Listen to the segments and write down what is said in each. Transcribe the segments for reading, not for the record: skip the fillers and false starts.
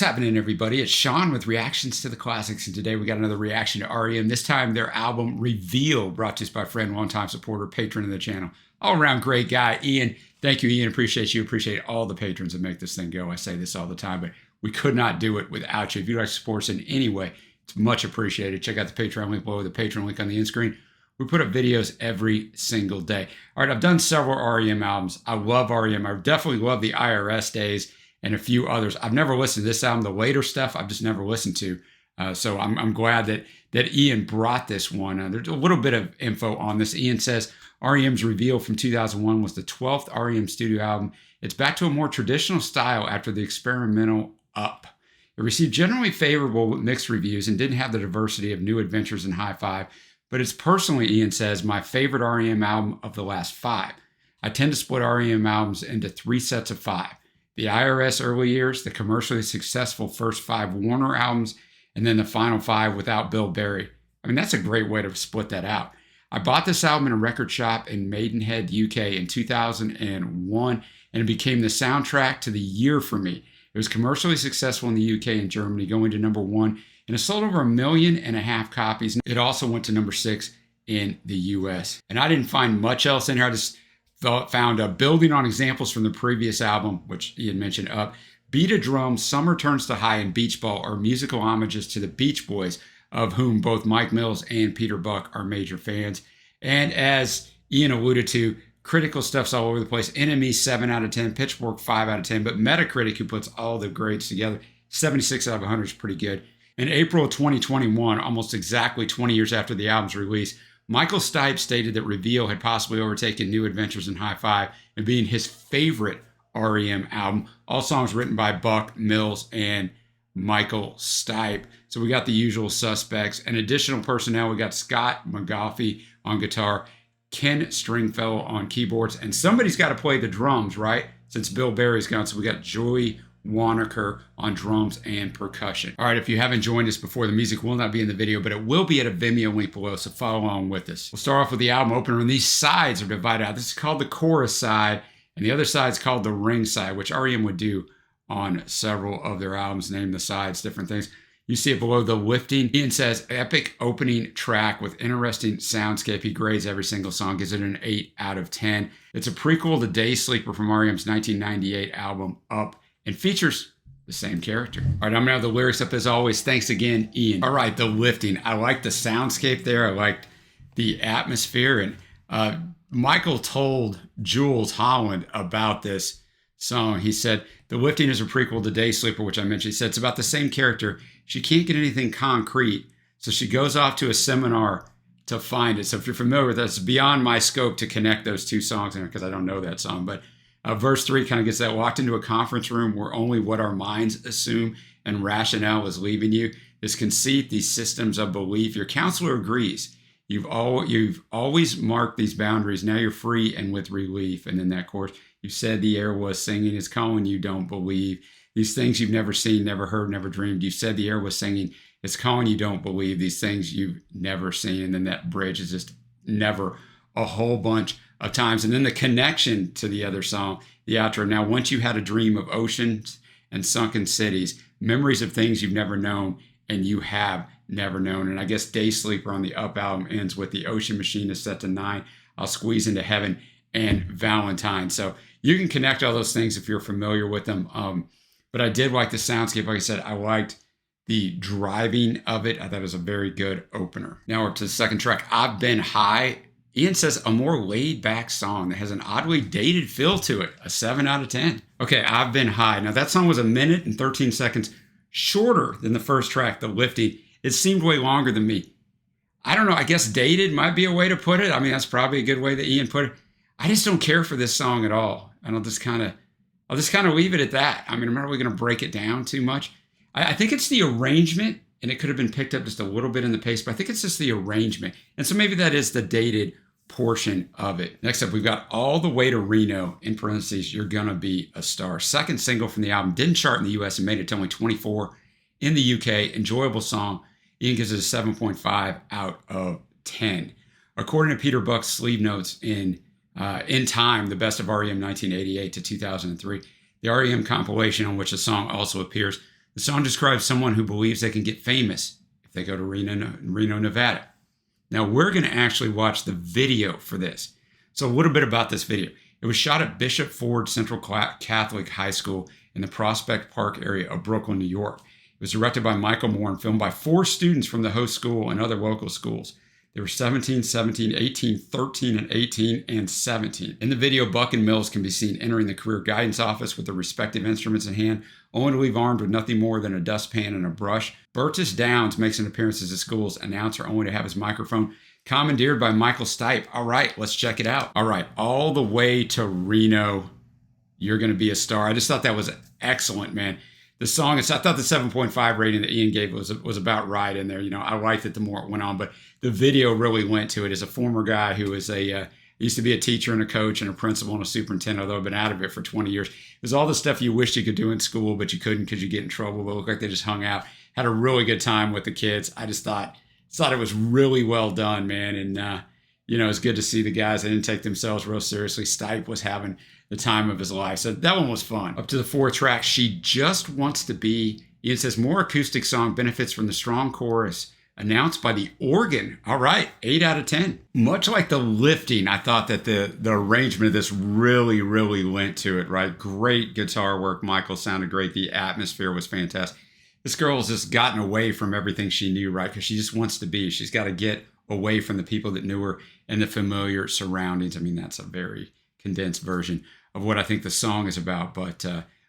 happening, everybody? It's Sean with Reactions to the Classics, and today we got another reaction to R.E.M. This time, their album Reveal, brought to us by friend, longtime supporter, patron of the channel, all-around great guy, Ian. Thank you, Ian. Appreciate you. Appreciate all the patrons that make this thing go. I say this all the time, but we could not do it without you. If you'd like to support us in any way, it's much appreciated. Check out the Patreon link below, the Patreon link on the end screen. We put up videos every single day. All right, I've done several R.E.M. albums. I love R.E.M. I definitely love the IRS days and a few others. I've never listened to this album. The later stuff, I've just never listened to. So I'm glad that Ian brought this one. There's a little bit of info on this. Ian says R.E.M.'s Reveal from 2001 was the 12th R.E.M. studio album. It's back to a more traditional style after the experimental Up. It received generally favorable with mixed reviews and didn't have the diversity of New Adventures and High Five, but it's personally, Ian says, my favorite R.E.M. album of the last 5. I tend to split R.E.M. albums into 3 sets of 5. The IRS early years, the commercially successful first 5 Warner albums, and then the final 5 without Bill Berry. I mean, that's a great way to split that out. I bought this album in a record shop in Maidenhead, UK in 2001, and it became the soundtrack to the year for me. It was commercially successful in the UK and Germany, going to #1, and it sold over 1.5 million copies. It also went to #6 in the US. And I didn't find much else in here. I just found building on examples from the previous album, which Ian mentioned Up. Beat a Drum, Summer Turns to High, and Beach Ball are musical homages to the Beach Boys, of whom both Mike Mills and Peter Buck are major fans. And as Ian alluded to, critical stuff's all over the place. NME 7 out of 10, Pitchfork 5 out of 10, but Metacritic, who puts all the grades together, 76 out of 100 is pretty good. In April of 2021, almost exactly 20 years after the album's release, Michael Stipe stated that Reveal had possibly overtaken New Adventures and High Five and being his favorite R.E.M. album. All songs written by Buck, Mills, and Michael Stipe. So we got the usual suspects. And additional personnel, we got Scott McGoffey on guitar, Ken Stringfellow on keyboards, and somebody's got to play the drums, right? Since Bill Berry's gone, so we got Joey Wanaker on drums and percussion. All right, if you haven't joined us before, the music will not be in the video, but it will be at a Vimeo link below, so follow along with us. We'll start off with the album opener, and these sides are divided out. This is called the chorus side, and the other side is called the ring side, which R.E.M. would do on several of their albums, name the sides, different things. You see it below, The Lifting. Ian says, epic opening track with interesting soundscape. He grades every single song, gives it an 8 out of 10. It's a prequel to Day Sleeper from R.E.M.'s 1998 album, Up, and features the same character. All right, I'm gonna have the lyrics up as always. Thanks again, Ian. All right, The Lifting. I like the soundscape there. I liked the atmosphere. And Michael told Jules Holland about this song. He said, The Lifting is a prequel to Day Sleeper, which I mentioned. He said, it's about the same character. She can't get anything concrete, so she goes off to a seminar to find it. So if you're familiar with that, it's beyond my scope to connect those 2 songs in there because I don't know that song. But verse 3 kind of gets that. Walked into a conference room where only what our minds assume and rationale is leaving you. This conceit, these systems of belief. Your counselor agrees. You've always marked these boundaries. Now you're free and with relief. And then that chorus, you said the air was singing. It's calling you, don't believe. These things you've never seen, never heard, never dreamed. You said the air was singing. It's calling you, don't believe. These things you've never seen. And then that bridge is just never, a whole bunch of times. And then the connection to the other song, the outro. Now, once you had a dream of oceans and sunken cities, memories of things you've never known and you have never known. And I guess Day Sleeper on the Up album ends with the ocean machine is set to 9. I'll squeeze into heaven and Valentine. So you can connect all those things if you're familiar with them. But I did like the soundscape. Like I said, I liked the driving of it. I thought it was a very good opener. Now we're up to the second track, I've Been High. Ian says a more laid-back song that has an oddly dated feel to it, a 7 out of 10. Okay, I've Been High. Now that song was 1 minute and 13 seconds shorter than the first track, The Lifting. It seemed way longer than me. I don't know, I guess dated might be a way to put it. I mean, that's probably a good way that Ian put it. I just don't care for this song at all. And I'll just kind of leave it at that. I mean, I'm not really going to break it down too much. I think it's the arrangement, and it could have been picked up just a little bit in the pace, but I think it's just the arrangement. And so maybe that is the dated portion of it. Next up, we've got All the Way to Reno, in parentheses, You're Gonna Be a Star. Second single from the album, didn't chart in the US and made it to only 24 in the UK. Enjoyable song. Ian gives it a 7.5 out of 10. According to Peter Buck's sleeve notes in Time, the best of R.E.M. 1988 to 2003, the R.E.M. compilation on which the song also appears, The song describes someone who believes they can get famous if they go to Reno, Nevada. Now, we're going to actually watch the video for this. So a little bit about this video. It was shot at Bishop Ford Central Catholic High School in the Prospect Park area of Brooklyn, New York. It was directed by Michael Moore and filmed by 4 students from the host school and other local schools. They were 17, 17, 18, 13, and 18, and 17. In the video, Buck and Mills can be seen entering the career guidance office with their respective instruments in hand, only to leave armed with nothing more than a dustpan and a brush. Burtis Downs makes an appearance as the school's announcer, only to have his microphone commandeered by Michael Stipe. All right, let's check it out. All right, all the way to Reno, you're going to be a star. I just thought that was excellent, man. The song, I thought the 7.5 rating that Ian gave was about right in there. You know, I liked it the more it went on, but the video really went to it. As a former guy who was used to be a teacher and a coach and a principal and a superintendent, although I've been out of it for 20 years. It was all the stuff you wished you could do in school, but you couldn't because you get in trouble. But it looked like they just hung out, had a really good time with the kids. I just thought it was really well done, man. And, you know, it's good to see the guys. They didn't take themselves real seriously. Stipe was having the time of his life. So that one was fun. Up to the 4th track, She Just Wants to Be. Ian says, more acoustic song benefits from the strong chorus announced by the organ. All right, 8 out of 10. Much like the lifting, I thought that the arrangement of this really, really lent to it, right? Great guitar work. Michael sounded great. The atmosphere was fantastic. This girl has just gotten away from everything she knew, right? Because she just wants to be. She's got to get away from the people that knew her and the familiar surroundings. I mean, that's a very condensed version of what I think the song is about. But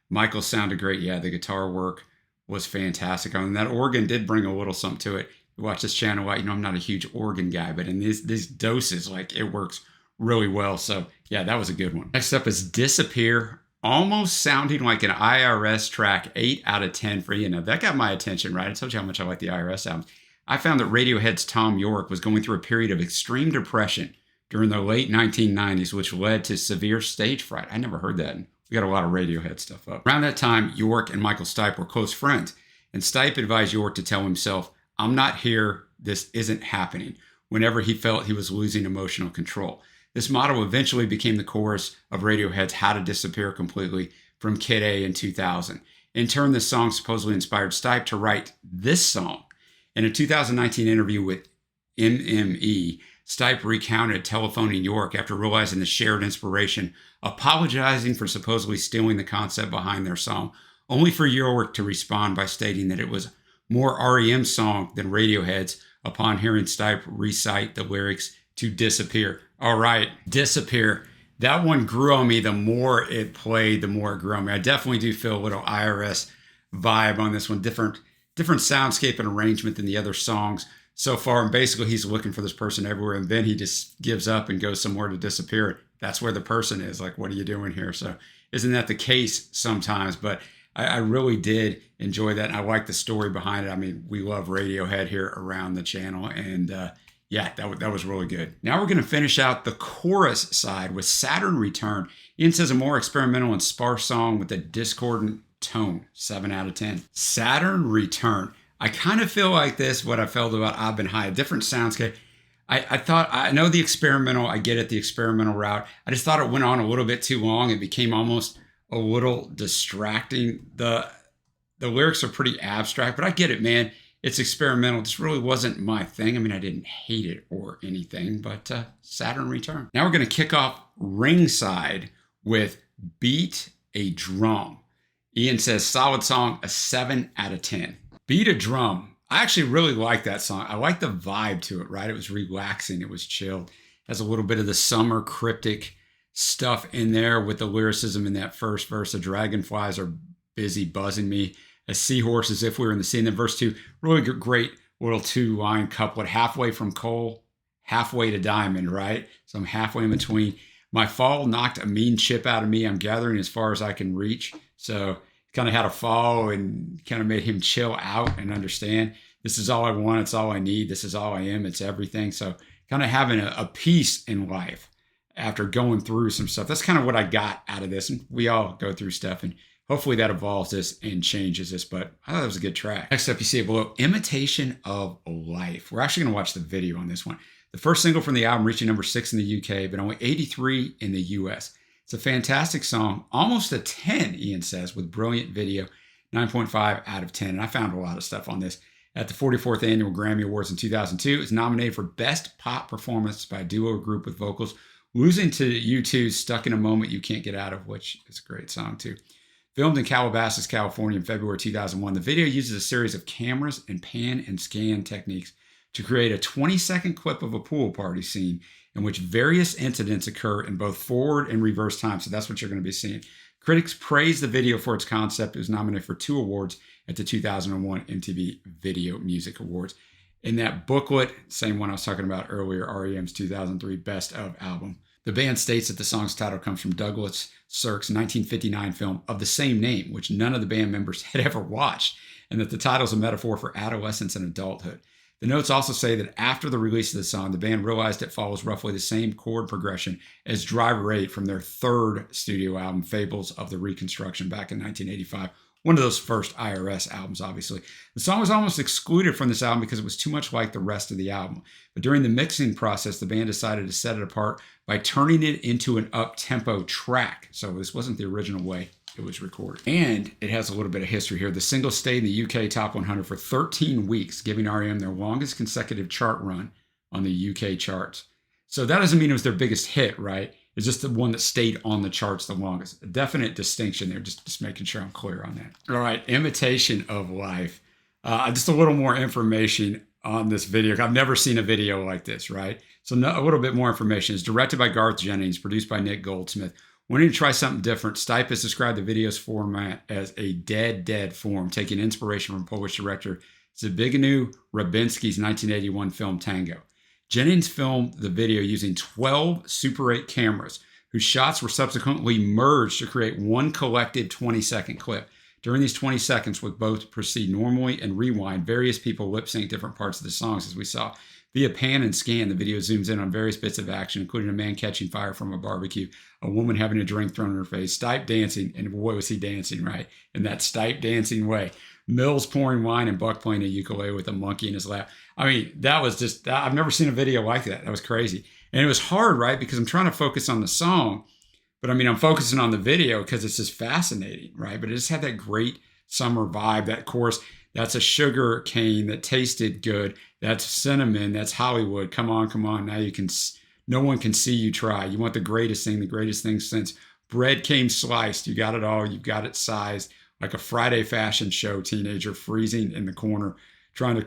Michael sounded great. Yeah, the guitar work was fantastic. I mean, that organ did bring a little something to it. You watch this channel, you know, I'm not a huge organ guy, but in these doses, like, it works really well. So yeah, that was a good one. Next up is Disappear. Almost sounding like an IRS track, 8 out of 10 for you. Now, that got my attention, right? I told you how much I like the IRS albums. I found that Radiohead's Tom York was going through a period of extreme depression during the late 1990s, which led to severe stage fright. I never heard that. We got a lot of Radiohead stuff up. Around that time, York and Michael Stipe were close friends, and Stipe advised York to tell himself, "I'm not here, this isn't happening," whenever he felt he was losing emotional control. This motto eventually became the chorus of Radiohead's How to Disappear Completely from Kid A in 2000. In turn, this song supposedly inspired Stipe to write this song. In a 2019 interview with MME, Stipe recounted telephoning York after realizing the shared inspiration, apologizing for supposedly stealing the concept behind their song, only for York to respond by stating that it was more R.E.M. song than Radiohead's upon hearing Stipe recite the lyrics to Disappear. All right, Disappear. That one grew on me. The more it played, the more it grew on me. I definitely do feel a little IRS vibe on this one. Different soundscape and arrangement than the other songs so far. And basically, he's looking for this person everywhere, and then he just gives up and goes somewhere to disappear. That's where the person is. Like, what are you doing here? So isn't that the case sometimes? But I really did enjoy that. And I like the story behind it. I mean, we love Radiohead here around the channel. And yeah, that was really good. Now we're going to finish out the chorus side with Saturn Return. Ian says a more experimental and sparse song with a discordant tone. 7 out of 10. Saturn Return. I kind of feel like this, what I felt about I've Been High, a different soundscape. I thought, I know the experimental, I get it, the experimental route. I just thought it went on a little bit too long. It became almost a little distracting. The lyrics are pretty abstract, but I get it, man. It's experimental. This really wasn't my thing. I mean, I didn't hate it or anything, but Saturn Return. Now we're going to kick off ringside with Beat a Drum. Ian says, solid song, a 7 out of 10. Beat a Drum. I actually really like that song. I like the vibe to it, right? It was relaxing. It was chilled. Has a little bit of the summer cryptic stuff in there with the lyricism in that first verse. The dragonflies are busy buzzing me. A seahorse as if we were in the sea. And then verse 2, really great little 2-line couplet. Halfway from coal, halfway to diamond, right? So I'm halfway in between. My fall knocked a mean chip out of me. I'm gathering as far as I can reach. So kind of had a fall and kind of made him chill out and understand. This is all I want. It's all I need. This is all I am. It's everything. So kind of having a peace in life after going through some stuff. That's kind of what I got out of this. And we all go through stuff, and hopefully that evolves this and changes this, but I thought that was a good track. Next up, you see it below, Imitation of Life. We're actually going to watch the video on this one. The first single from the album reaching number 6 in the UK, but only 83 in the US. It's a fantastic song, almost a 10, Ian says, with brilliant video. 9.5 out of 10. And I found a lot of stuff on this. At the 44th Annual Grammy Awards in 2002, it was nominated for Best Pop Performance by a Duo or Group with Vocals, losing to U2's Stuck in a Moment You Can't Get Out of, which is a great song too. Filmed in Calabasas, California in February 2001, the video uses a series of cameras and pan and scan techniques to create a 20-second clip of a pool party scene in which various incidents occur in both forward and reverse time. So that's what you're going to be seeing. Critics praised the video for its concept. It was nominated for 2 awards at the 2001 MTV Video Music Awards. In that booklet, same one I was talking about earlier, R.E.M's 2003 Best of Album. The band states that the song's title comes from Douglas Sirk's 1959 film of the same name, which none of the band members had ever watched, and that the title is a metaphor for adolescence and adulthood. The notes also say that after the release of the song, the band realized it follows roughly the same chord progression as Driver 8 from their 3rd studio album, Fables of the Reconstruction, back in 1985. One of those first IRS albums, obviously. The song was almost excluded from this album because it was too much like the rest of the album. But during the mixing process, the band decided to set it apart by turning it into an up-tempo track. So this wasn't the original way it was recorded. And it has a little bit of history here. The single stayed in the UK Top 100 for 13 weeks, giving R.E.M. their longest consecutive chart run on the UK charts. So that doesn't mean it was their biggest hit, right? It's just the one that stayed on the charts the longest. A definite distinction there, just making sure I'm clear on that. All right, Imitation of Life. Just a little more information on this video. I've never seen a video like this, right? So a little bit more information. It's directed by Garth Jennings, produced by Nick Goldsmith. Wanting to try something different, Stipe has described the video's format as a dead form, taking inspiration from Polish director Zbigniew Rybinski's 1981 film Tango. Jennings filmed the video using 12 Super 8 cameras, whose shots were subsequently merged to create one collected 20-second clip. During these 20 seconds, with both proceed normally and rewind, various people lip-sync different parts of the songs, as we saw. Via pan and scan, the video zooms in on various bits of action, including a man catching fire from a barbecue, a woman having a drink thrown in her face, Stipe dancing, and boy was he dancing, right? In that Stipe dancing way. Mills pouring wine and Buck playing a ukulele with a monkey in his lap. I mean, that was just, I've never seen a video like that. That was crazy. And it was hard, right? Because I'm trying to focus on the song, but I mean, I'm focusing on the video because it's just fascinating, right? But it just had that great summer vibe. That chorus, that's a sugar cane that tasted good. That's cinnamon. That's Hollywood. Come on, come on. Now you can, no one can see you try. You want the greatest thing since bread came sliced. You got it all. You've got it sized. Like a Friday fashion show teenager freezing in the corner, trying to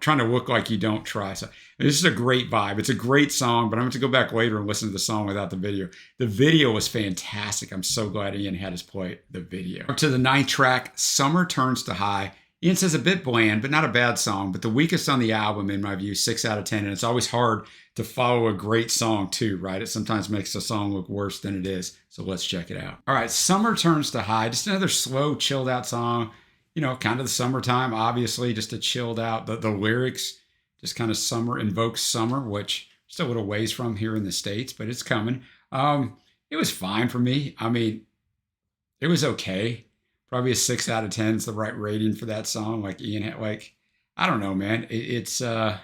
trying to look like you don't try. So this is a great vibe. It's a great song, but I'm going to go back later and listen to the song without the video. The video was fantastic. I'm so glad Ian had us play the video. Up to the 9th track, Summer Turns to High. Ian says a bit bland, but not a bad song, but the weakest on the album, in my view, 6 out of 10. And it's always hard to follow a great song too, right? It sometimes makes a song look worse than it is. So let's check it out. All right, Summer Turns to High, just another slow, chilled out song. You know, kind of the summertime, obviously, just a chilled out. The lyrics, just kind of summer, invokes summer, which still a little ways from here in the States, but it's coming. It was fine for me. I mean, it was okay. Probably a 6 out of 10 is the right rating for that song. Like Ian had, I don't know, man. It's a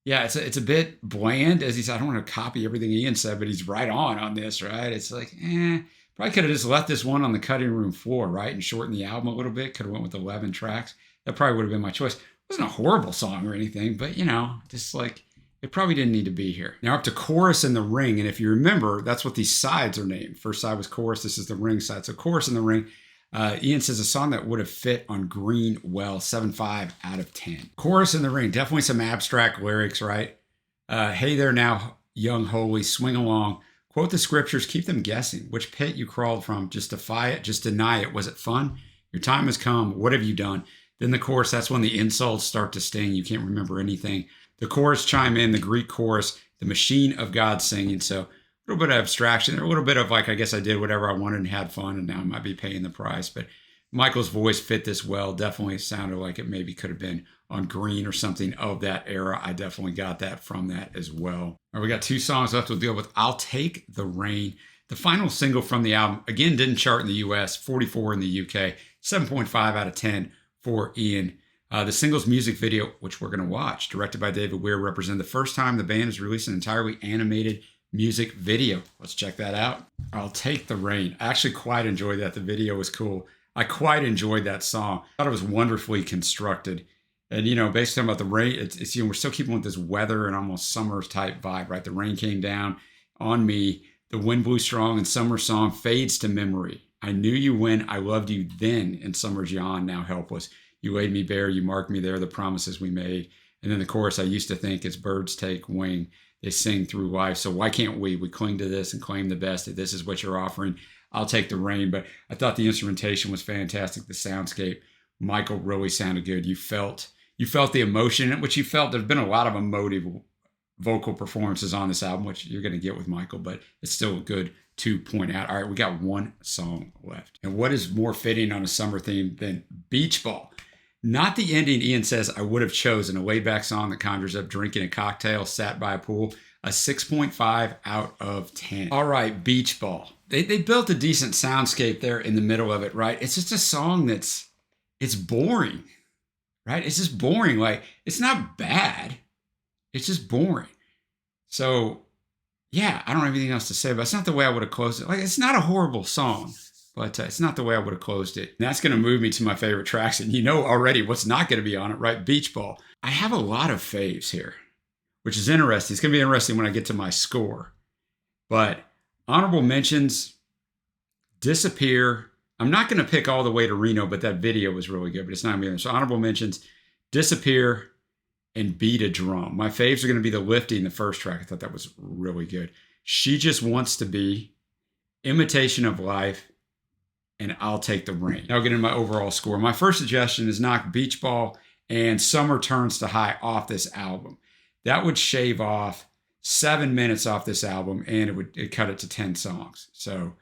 bit bland, as he said. I don't want to copy everything Ian said, but he's right on this, right? It's like, probably could have just left this one on the cutting room floor, right? And shortened the album a little bit. Could have went with 11 tracks. That probably would have been my choice. It wasn't a horrible song or anything, but just like, it probably didn't need to be here. Now up to Chorus in the Ring. And if you remember, that's what these sides are named. First side was chorus. This is the ring side. So Chorus in the Ring. Ian says a song that would have fit on Green well, 7.5 out of 10. Chorus in the Ring, definitely some abstract lyrics, right? Hey there now, young holy, swing along. Quote the scriptures, keep them guessing. Which pit you crawled from, just defy it, just deny it. Was it fun? Your time has come. What have you done? Then the chorus, that's when the insults start to sting. You can't remember anything. The chorus chime in, the Greek chorus, the machine of God singing. So a little bit of abstraction there, a little bit of I guess I did whatever I wanted and had fun, and now I might be paying the price. But Michael's voice fit this well. Definitely sounded like it maybe could have been on Green or something of that era. I definitely got that from that as well. All right, we got 2 songs left to deal with. I'll Take the Rain. The final single from the album, again, didn't chart in the US, 44 in the UK, 7.5 out of 10 for Ian. The single's music video, which we're going to watch, directed by David Weir, represented the first time the band has released an entirely animated music video. Let's check that out. I'll Take the Rain. I actually quite enjoyed that. The video was cool. I quite enjoyed that song. I thought it was wonderfully constructed. And, based on about the rain, it's we're still keeping with this weather and almost summer type vibe, right? The rain came down on me. The wind blew strong and summer song fades to memory. I knew you when I loved you then, and summer's yawn now helpless. You laid me bare, you marked me there, the promises we made. And then the chorus, I used to think as birds take wing, they sing through life. So why can't we cling to this and claim the best, that this is what you're offering? I'll take the rain. But I thought the instrumentation was fantastic. The soundscape, Michael really sounded good. You felt the emotion in it, which you felt. There's been a lot of emotive vocal performances on this album, which you're going to get with Michael, but it's still good to point out. All right, we got one song left. And what is more fitting on a summer theme than Beach Ball? Not the ending Ian says I would have chosen, a laid-back song that conjures up drinking a cocktail, sat by a pool, a 6.5 out of 10. All right, Beach Ball. They built a decent soundscape there in the middle of it, right? It's just a song it's boring, right? It's just boring. Like, it's not bad. It's just boring. So, yeah, I don't have anything else to say, but it's not the way I would have closed it. Like, it's not a horrible song, but it's not the way I would have closed it. And that's going to move me to my favorite tracks. And you know already what's not going to be on it, right? Beach Ball. I have a lot of faves here, which is interesting. It's going to be interesting when I get to my score. But honorable mentions, Disappear. I'm not going to pick all the way to Reno, but that video was really good, but it's not going to be there. So honorable mentions, Disappear, and Beat a Drum. My faves are going to be the Lifting, the first track. I thought that was really good. She Just Wants to Be, Imitation of Life, and I'll Take the Rain. Now I'll get into my overall score. My first suggestion is knock Beach Ball and Summer Turns to High off this album. That would shave off 7 minutes off this album, and it'd cut it to 10 songs. So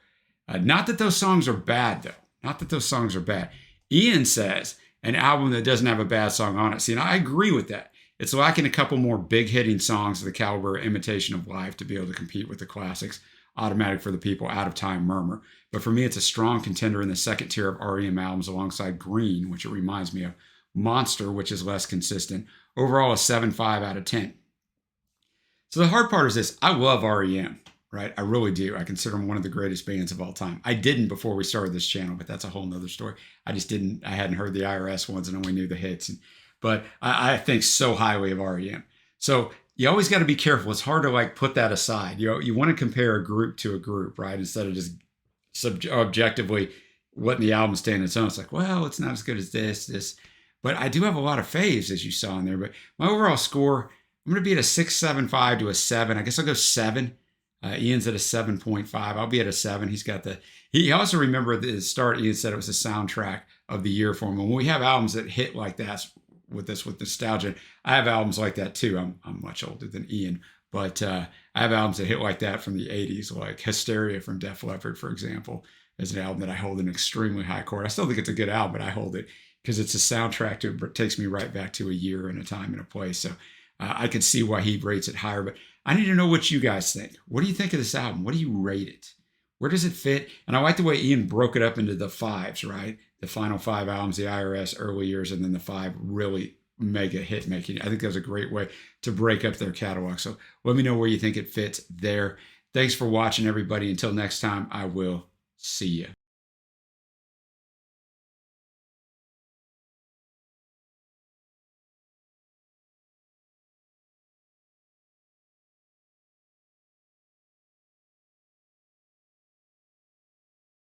not that those songs are bad, though. Not that those songs are bad. Ian says an album that doesn't have a bad song on it. See, and I agree with that. It's lacking a couple more big-hitting songs of the caliber of Imitation of Life to be able to compete with the classics, Automatic for the People, Out of Time, Murmur. But for me, it's a strong contender in the second tier of R.E.M. albums alongside Green, which it reminds me of, Monster, which is less consistent. Overall, a 7.5 out of 10. So the hard part is this. I love R.E.M., right? I really do. I consider them one of the greatest bands of all time. I didn't before we started this channel, but that's a whole nother story. I hadn't heard the IRS ones and only knew the hits. But I think so highly of R.E.M. So you always got to be careful. It's hard to put that aside. You want to compare a group to a group, right? Instead of just objectively letting the album stand on its own. It's like, well, it's not as good as this. But I do have a lot of faves, as you saw in there. But my overall score, I'm going to be at a 6.75 to a 7. I guess I'll go 7. Ian's at a 7.5. I'll be at a 7. He also remembered at the start, Ian said it was a soundtrack of the year for him. And when we have albums that hit like that, with nostalgia, I have albums like that too. I'm much older than Ian, but I have albums that hit like that from the 80s, like Hysteria from Def Leppard, for example, is an album that I hold in extremely high chord. I still think it's a good album, but I hold it because it's a soundtrack it takes me right back to a year and a time and a place. So I could see why he rates it higher, but I need to know what you guys think. What do you think of this album? What do you rate it? Where does it fit? And I like the way Ian broke it up into the 5s, right? The final 5 albums, the IRS, early years, and then the 5 really mega hit making. I think that was a great way to break up their catalog. So let me know where you think it fits there. Thanks for watching, everybody. Until next time, I will see you.